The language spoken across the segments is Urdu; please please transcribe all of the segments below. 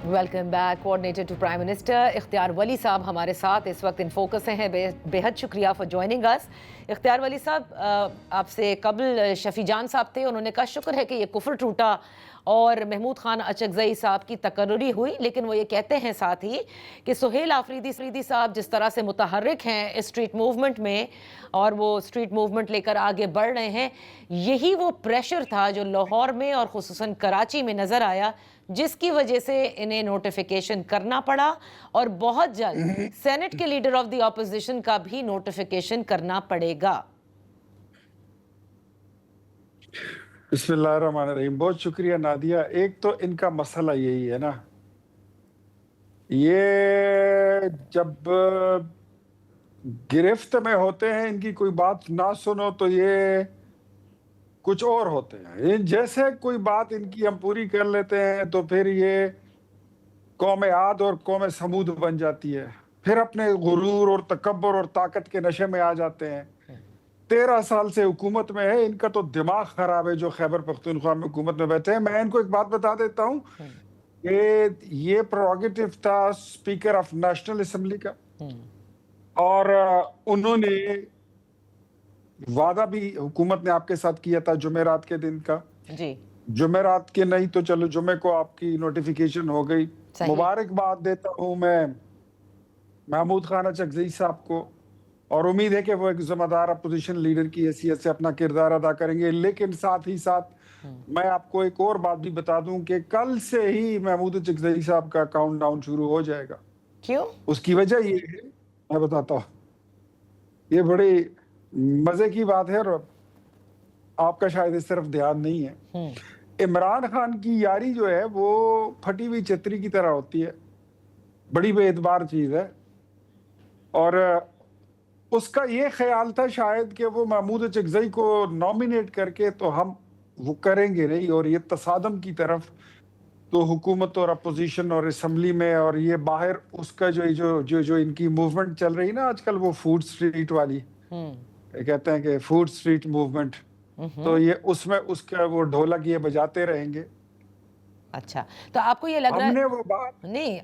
Welcome back. Coordinator to prime minister Ikhtiar Wali صاحب ہمارے ساتھ اس وقت ان فوکس ہیں. بے حد شکریہ فار جوائننگ اس. اختیار ولی صاحب، آپ سے قبل شفیع جان صاحب تھے، انہوں نے کہا شکر ہے کہ یہ کفر ٹوٹا اور محمود خان اچکزئی صاحب کی تقرری ہوئی، لیکن وہ یہ کہتے ہیں ساتھ ہی کہ سہیل آفریدی صاحب جس طرح سے متحرک ہیں اسٹریٹ موومنٹ میں اور وہ اسٹریٹ موومنٹ لے کر آگے بڑھ رہے ہیں، یہی وہ پریشر تھا جو لاہور میں اور خصوصاً کراچی میں نظر آیا، جس کی وجہ سے انہیں نوٹیفیکیشن کرنا پڑا اور بہت جلد سینٹ کے لیڈر آف دی اپوزیشن کا بھی نوٹیفیکیشن کرنا پڑے گا. بسم اللہ الرحمن الرحیم. بہت شکریہ نادیہ. ایک تو ان کا مسئلہ یہی ہے نا، یہ جب گرفت میں ہوتے ہیں ان کی کوئی بات نہ سنو تو یہ کچھ اور ہوتے ہیں. جیسے کوئی بات ان کی ہم پوری کر لیتے ہیں تو پھر یہ قوم عاد اور قوم سمود بن جاتی ہے، پھر اپنے غرور اور تکبر اور طاقت کے نشے میں آ جاتے ہیں. 13 سال سے حکومت میں ہے، ان کا تو دماغ خراب ہے جو خیبر پختونخوا میں حکومت میں بیٹھے ہیں. میں ان کو ایک بات بتا دیتا ہوں کہ یہ پروگیٹو تھا اسپیکر آف نیشنل اسمبلی کا، اور انہوں نے وعدہ بھی حکومت نے آپ کے ساتھ کیا تھا جمعرات کے دن کا. جی جمعرات کے نہیں تو چلو جمعے کو آپ کی نوٹیفیکیشن ہو گئی. مبارکباد دیتا ہوں میں محمود خان اچکزئی صاحب کو، اور امید ہے کہ وہ ایک ذمہ دار اپوزیشن لیڈر کی حیثیت سے اپنا کردار ادا کریں گے. لیکن ساتھ ہی ساتھ میں آپ کو ایک اور بات بھی بتا دوں کہ کل سے ہی محمود اچکزئی صاحب کا کاؤنٹ ڈاؤن شروع ہو جائے گا. کیوں؟ اس کی وجہ یہ ہے، میں بتاتا ہوں، یہ بڑی مزے کی بات ہے اور آپ کا شاید اس طرف دھیان نہیں ہے. عمران خان کی یاری جو ہے وہ پھٹی ہوئی چتری کی طرح ہوتی ہے، بڑی بے اعتبار چیز ہے. اور اس کا یہ خیال تھا شاید کہ وہ محمود اچکزئی کو نامینیٹ کر کے تو ہم وہ کریں گے نہیں، اور یہ تصادم کی طرف تو حکومت اور اپوزیشن اور اسمبلی میں اور یہ باہر اس کا جو ان کی موومنٹ چل رہی نا آج کل، وہ فوڈ سٹریٹ والی، کہتے ہیں کہ فوڈ سٹریٹ موومنٹ، تو یہ اس میں اس کا وہ ڈھولک یہ بجاتے رہیں گے. اچھا، تو آپ کو یہ لگ رہا ہے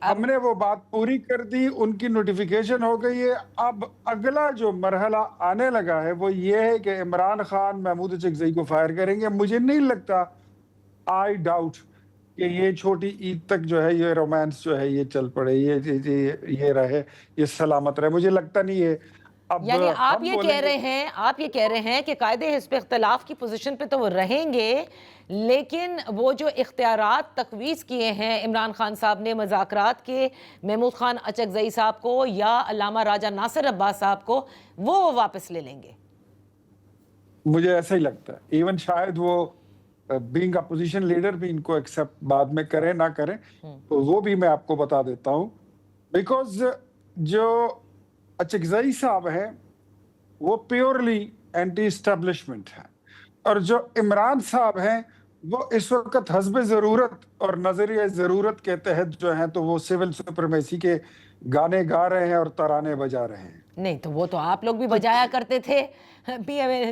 ہم نے وہ بات پوری کر دی، ان کی نوٹیفیکیشن ہو گئی ہے. اب اگلا جو مرحلہ آنے لگا ہے وہ یہ ہے کہ عمران خان محمود اچکزئی کو فائر کریں گے. مجھے نہیں لگتا، آئی ڈاؤٹ کہ یہ چھوٹی عید تک جو ہے یہ رومانس جو ہے یہ چل پڑے، یہ رہے، یہ سلامت رہے. مجھے لگتا نہیں ہے. یعنی آپ یہ کہہ رہے ہیں کہ قائد حزب اختلاف کی پوزیشن پہ تو وہ رہیں گے، لیکن وہ جو اختیارات تقویض کیے ہیں عمران خان صاحب نے مذاکرات کے محمود خان اچکزئی صاحب کو یا علامہ راجہ ناصر عباس صاحب کو، وہ واپس لے لیں گے. مجھے ایسا ہی لگتا ہے. ایون شاید وہ بینگ اپوزیشن لیڈر بھی ان کو ایکسپٹ بعد میں کریں نہ کریں، تو وہ بھی میں آپ کو بتا دیتا ہوں. بیکاز جو اچکزئی صاحب ہیں وہ پیورلی اینٹی اسٹیبلشمنٹ ہے، اور جو عمران صاحب ہیں وہ اس وقت حسب ضرورت اور نظریہ ضرورت کے تحت جو ہیں تو وہ سول سپریمیسی کے گانے گا رہے ہیں اور ترانے بجا رہے ہیں. نہیں تو وہ تو آپ لوگ بھی بجایا کرتے تھے،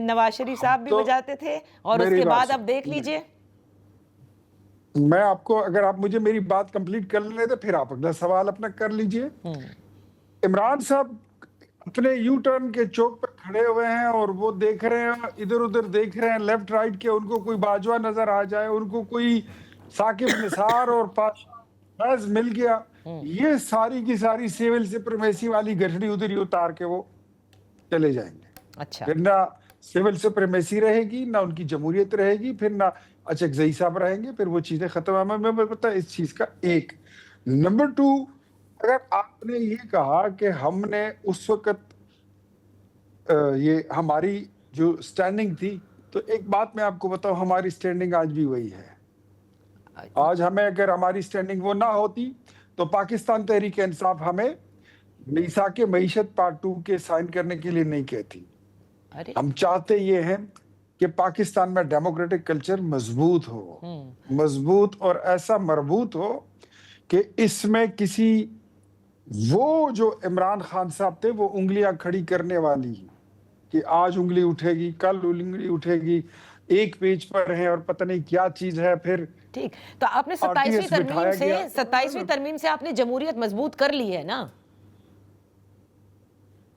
نواز شریف صاحب بھی بجاتے تھے، اور اس کے بعد اب دیکھ لیجئے. میں آپ کو، اگر آپ مجھے میری بات کمپلیٹ کر لیتے پھر آپ اگلا سوال اپنا کر لیجئے. عمران صاحب اپنے یو ٹرن کے چوک پر کھڑے ہوئے ہیں اور وہ دیکھ رہے ہیں، ادھر ادھر دیکھ رہے ہیں لیفٹ رائٹ کے، ان کو کوئی باجوہ نظر آ جائے، ان کو کوئی ثاقب نثار اور فیض مل گیا، یہ ساری کی ساری سیول سپریمیسی والی گھڑی ادھر ہی اتار کے وہ چلے جائیں گے. اچھا، پھر نہ سیول سپریمیسی رہے گی، نہ ان کی جمہوریت رہے گی، پھر نہ اچکزئی صاحب رہیں گے، پھر وہ چیزیں ختم. میں پتہ اس چیز کا ایک. نمبر 2، اگر آپ نے یہ کہا کہ ہم نے اس وقت یہ ہماری جو سٹینڈنگ تھی، تو ایک بات میں آپ کو بتاؤں، ہماری سٹینڈنگ آج بھی وہی ہے. آج ہمیں اگر ہماری سٹینڈنگ وہ نہ ہوتی تو پاکستان تحریک انصاف ہمیں میثاق معیشت پارٹ 2 کے سائن کرنے کے لیے نہیں کہتی. ہم چاہتے یہ ہیں کہ پاکستان میں ڈیموکریٹک کلچر مضبوط ہو، مضبوط اور ایسا مربوط ہو کہ اس میں کسی وہ جو عمران خان صاحب تھے وہ انگلیاں کھڑی کرنے والی کہ آج انگلی اٹھے گی، کل انگلی اٹھے گی، ایک پیج پر ہیں اور پتہ نہیں کیا چیز ہے، پھر ٹھیک، تو آپ نے 27ویں RTS بٹھایا ترمیم سے گیا۔ 27ویں ترمیم سے آپ نے جمہوریت مضبوط کر لی ہے نا؟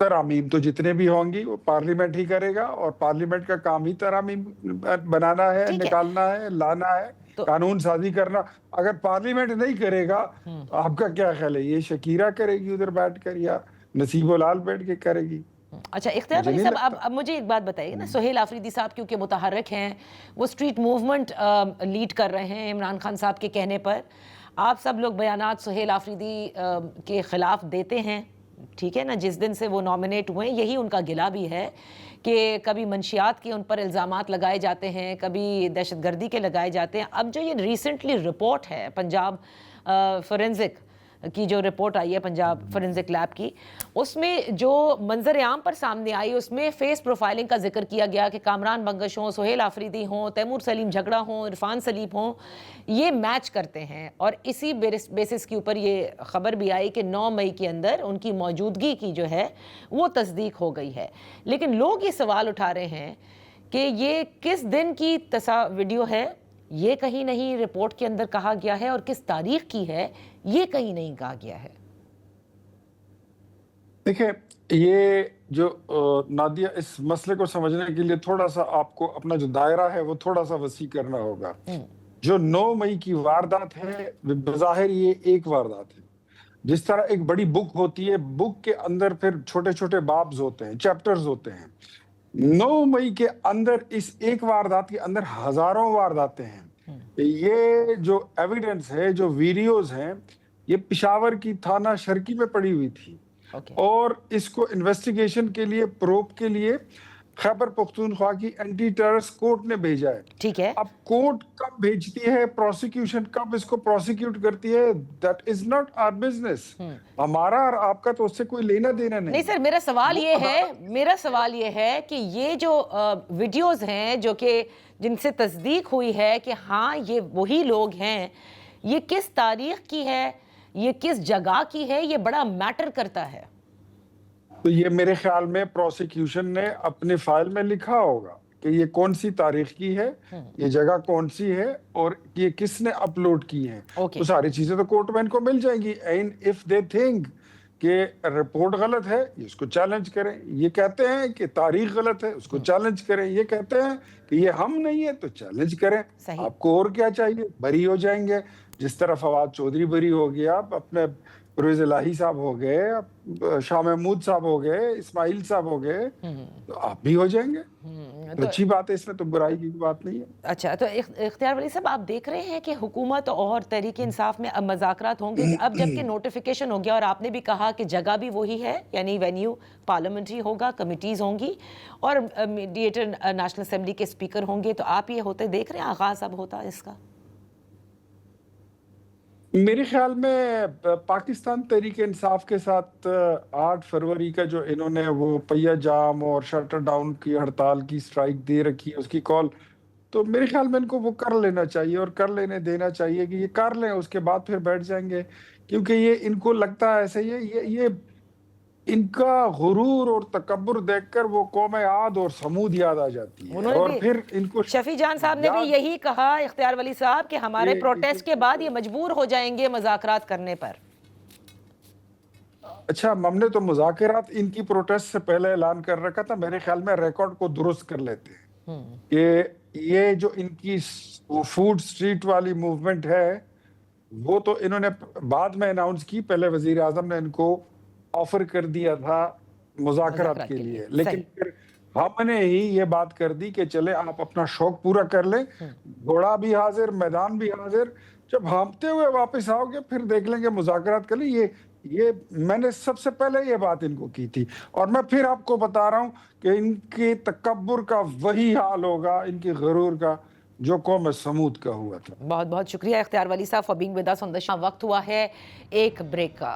ترامیم تو جتنے بھی ہوں گی وہ پارلیمنٹ ہی کرے گا، اور پارلیمنٹ کا کام ہی ترامیم بنانا ہے، ٹھیک ہے، نکالنا ہے، لانا ہے، تو قانون سازی کرنا۔ اگر پارلیمنٹ نہیں کرے گا تو آپ کا کیا خیال ہے؟ یہ شکیرہ کرے گی ادھر بیٹھ کر، یا نصیب العال بیٹھ کے کرے گی؟ اچھا اختیار مجھے ولی نہیں صاحب، لگتا۔ اب مجھے ایک بات بتائیے نا، سہیل آفریدی صاحب کیونکہ متحرک ہیں، وہ اسٹریٹ موومنٹ لیڈ کر رہے ہیں عمران خان صاحب کے کہنے پر، آپ سب لوگ بیانات سہیل آفریدی کے خلاف دیتے ہیں، ٹھیک ہے نا؟ جس دن سے وہ نامنیٹ ہوئے یہی ان کا گلہ بھی ہے کہ کبھی منشیات کے ان پر الزامات لگائے جاتے ہیں، کبھی دہشت گردی کے لگائے جاتے ہیں۔ اب جو یہ ریسنٹلی رپورٹ ہے پنجاب فورینزک کی، جو رپورٹ آئی ہے پنجاب فورینزک لیب کی، اس میں جو منظر عام پر سامنے آئی، اس میں فیس پروفائلنگ کا ذکر کیا گیا کہ کامران بنگش ہوں، سہیل آفریدی ہوں، تیمور سلیم جھگڑا ہوں، عرفان سلیب ہوں، یہ میچ کرتے ہیں، اور اسی بیسس کے اوپر یہ خبر بھی آئی کہ 9 مئی کے اندر ان کی موجودگی کی جو ہے وہ تصدیق ہو گئی ہے۔ لیکن لوگ یہ سوال اٹھا رہے ہیں کہ یہ کس دن کی ویڈیو ہے، یہ کہیں نہیں رپورٹ کے اندر کہا گیا ہے، اور کس تاریخ کی ہے یہ کہیں نہیں کہا گیا ہے۔ دیکھیں، یہ جو نادیہ، اس مسئلے کو سمجھنے کے لیے تھوڑا سا آپ کو اپنا جو دائرہ ہے وہ تھوڑا سا وسیع کرنا ہوگا۔ جو 9 مئی کی واردات ہے بظاہر یہ ایک واردات ہے، جس طرح ایک بڑی بک ہوتی ہے، بک کے اندر پھر چھوٹے چھوٹے بابز ہوتے ہیں، چیپٹرز ہوتے ہیں۔ 9 مئی کے اندر اس ایک واردات کے اندر ہزاروں وارداتیں ہیں۔ یہ جو ایویڈنس ہے، جو ویڈیوز ہیں، یہ پشاور کی تھانہ شرکی میں پڑی ہوئی تھی، اور اس کو انویسٹیگیشن کے لیے، پروب کے لیے خیبر پختونخوا کی اینٹی ٹیررسٹ کورٹ نے بھیجا ہے۔ ٹھیک ہے، اب کورٹ کب بھیجتی ہے، پروسیکیوشن کب اس کو پروسیکیوٹ کرتی ہے، that is not our business. ہمارا اور آپ کا تو اس سے کوئی لینا دینا نہیں۔ نہیں سر، میرا سوال یہ ہے کہ یہ جو ویڈیوز ہیں جو کہ جن سے تصدیق ہوئی ہے کہ ہاں یہ وہی لوگ ہیں، یہ کس تاریخ کی ہے، یہ کس جگہ کی ہے، یہ بڑا میٹر کرتا ہے۔ تو یہ میرے خیال میں پروسیکیوشن نے اپنے فائل میں لکھا ہوگا کہ یہ کون سی تاریخ کی ہے، یہ جگہ کون سی ہے، اور یہ کس نے اپلوڈ کی ہے۔ تو ساری چیزیں تو کورٹ میں ان کو مل جائیں گی۔ اینڈ اف دے تھنک کہ رپورٹ غلط ہے، اس کو چیلنج کریں۔ یہ کہتے ہیں کہ تاریخ غلط ہے، اس کو چیلنج کریں۔ یہ کہتے ہیں کہ یہ ہم نہیں ہے، تو چیلنج کریں۔ آپ کو اور کیا چاہیے؟ بری ہو جائیں گے، جس طرح فواد چودھری بری ہو گیا، اپنے پرویز الہی صاحب ہو گئے، شاہ محمود صاحب ہو گئے، اسماعیل صاحب ہو گئے، تو آپ بھی ہو جائیں گے۔ تو اچھی بات ہے، اس میں تو برائی کی بات نہیں ہے۔ اچھا، تو اختیار ولی صاحب، آپ دیکھ رہے ہیں کہ حکومت اور تحریک انصاف میں اب مذاکرات ہوں گے، اب جبکہ نوٹیفیکیشن ہو گیا، اور آپ نے بھی کہا کہ جگہ بھی وہی ہے، یعنی وینیو پارلیمنٹری ہوگا، کمیٹیز ہوں گی، اور میڈیٹر نیشنل اسمبلی کے اسپیکر ہوں گے، تو آپ یہ ہوتے دیکھ رہے ہیں، آغاز اب ہوتا ہے اس کا؟ میرے خیال میں پاکستان تحریک انصاف کے ساتھ 8 فروری کا جو انہوں نے وہ پہیہ جام اور شٹر ڈاؤن کی ہڑتال کی سٹرائک دے رکھی، اس کی کال، تو میرے خیال میں ان کو وہ کر لینا چاہیے، اور کر لینے دینا چاہیے کہ یہ کر لیں، اس کے بعد پھر بیٹھ جائیں گے۔ کیونکہ یہ ان کو لگتا ہے ایسے ہی ہے، یہ ان کا غرور اور تکبر دیکھ کر وہ قوم عاد اور سمود یاد آ جاتی ہے، اور پھر ان کو شفیع جان صاحب نے بھی یہی کہا، اختیار ولی صاحب، کہ ہمارے پروٹیسٹ کے بعد یہ مجبور ہو جائیں گے مذاکرات کرنے پر۔ اچھا، ہم نے تو مذاکرات ان کی پروٹیسٹ سے پہلے اعلان کر رکھا تھا۔ میرے خیال میں ریکارڈ کو درست کر لیتے ہیں کہ یہ جو ان کی فوڈ سٹریٹ والی موومنٹ ہے، وہ تو انہوں نے بعد میں اناؤنس کی، پہلے وزیر اعظم نے ان کو آفر کر دیا تھا مذاکرات کے لیے، لیکن پھر ہم نے ہی یہ بات کر دی کہ چلے آپ اپنا شوق پورا کر لیں، گھوڑا بھی حاضر، میدان بھی حاضر، جب ہانپتے ہوئے واپس آؤ گے پھر دیکھ لیں گے، مذاکرات کر لیں۔ یہ میں نے سب سے پہلے یہ بات ان کو کی تھی، اور میں پھر آپ کو بتا رہا ہوں کہ ان کے تکبر کا وہی حال ہوگا، ان کی غرور کا، جو قوم سمود کا ہوا تھا۔ بہت بہت شکریہ اختیار ولی صاحب فار بینگ ود اس آن دی شو۔ وقت ہوا ہے ایک بریک کا۔